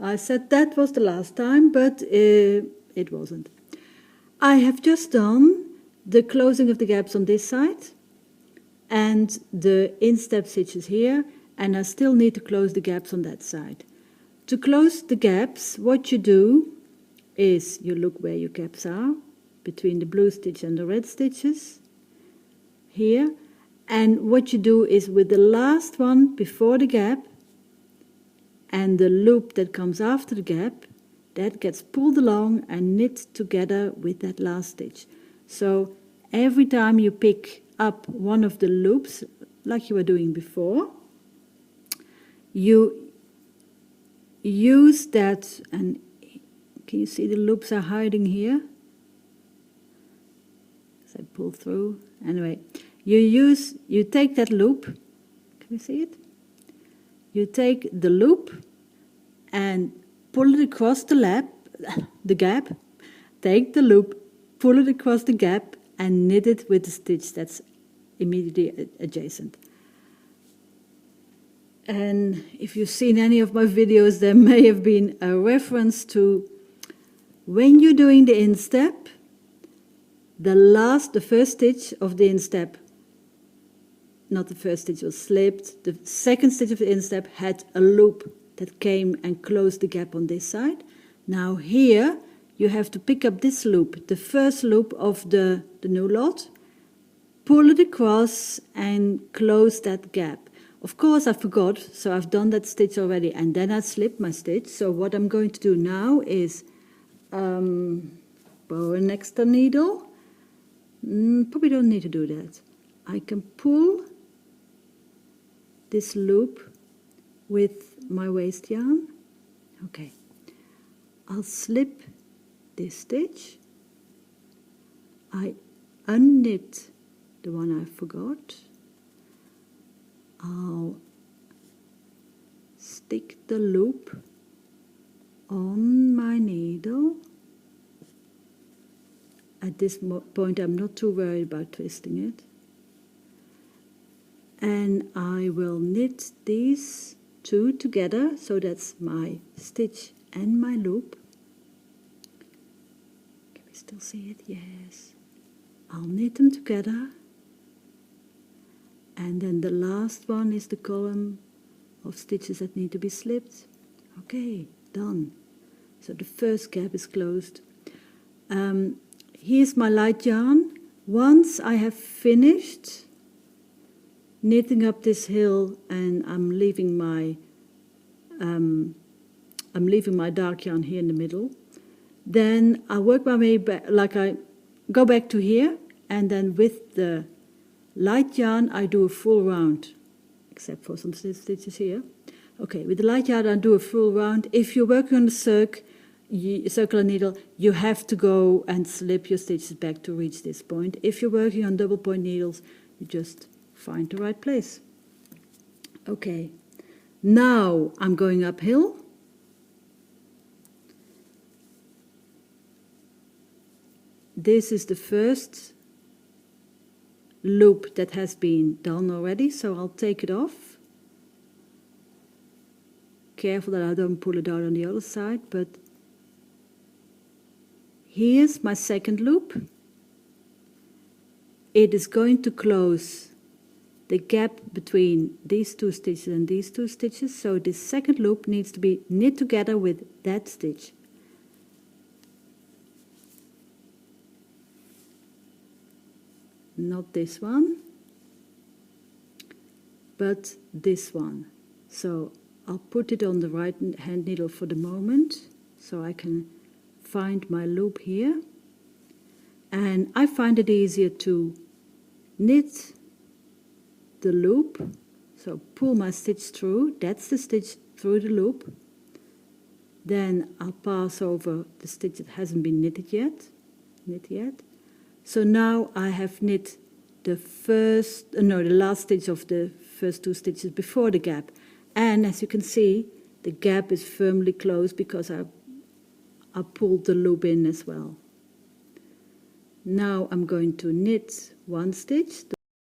I said that was the last time, but it wasn't. I have just done the closing of the gaps on this side and the instep stitches here, and I still need to close the gaps on that side. To close the gaps, what you do is you look where your gaps are, between the blue stitch and the red stitches, here, and what you do is with the last one before the gap and the loop that comes after the gap, that gets pulled along and knit together with that last stitch. So every time you pick up one of the loops, like you were doing before, you use that, and can you see the loops are hiding here? As I pull through. Anyway, you take that loop, can you see it? You take the loop and pull it across the gap, take the loop, pull it across the gap, and knit it with the stitch that's immediately adjacent. And if you've seen any of my videos, there may have been a reference to when you're doing the instep, the first stitch of the instep, not the first stitch was slipped, the second stitch of the instep had a loop that came and closed the gap on this side. Now here you have to pick up this loop, the first loop of the new lot, pull it across and close that gap. Of course I forgot, so I've done that stitch already, and then I slipped my stitch. So what I'm going to do now is borrow an extra needle. Probably don't need to do that. I can pull this loop with my waste yarn. Okay, I'll slip this stitch. I unknit the one I forgot. I'll stick the loop on my needle. At this point I'm not too worried about twisting it. And I will knit these two together, so that's my stitch and my loop. Can we still see it? Yes. I'll knit them together. And then the last one is the column of stitches that need to be slipped. Okay, done. So the first gap is closed. Here's my light yarn. Once I have finished knitting up this hill and I'm leaving my dark yarn here in the middle, then I work my way back, like I go back to here, and then with the light yarn I do a full round, except for some stitches here. Okay, with the light yarn I do a full round. If you're working on the circular needle, you have to go and slip your stitches back to reach this point. If you're working on double point needles, you just find the right place. Okay, now I'm going uphill. This is the first loop that has been done already, so I'll take it off. Careful that I don't pull it out on the other side, but here's my second loop. It is going to close the gap between these two stitches and these two stitches, so this second loop needs to be knit together with that stitch. Not this one, but this one. So I'll put it on the right hand needle for the moment, so I can find my loop here. And I find it easier to knit the loop, so pull my stitch through, that's the stitch through the loop. Then I'll pass over the stitch that hasn't been knitted yet. So now I have knit the last stitch of the first two stitches before the gap. And as you can see, the gap is firmly closed because I pulled the loop in as well. Now I'm going to knit one stitch.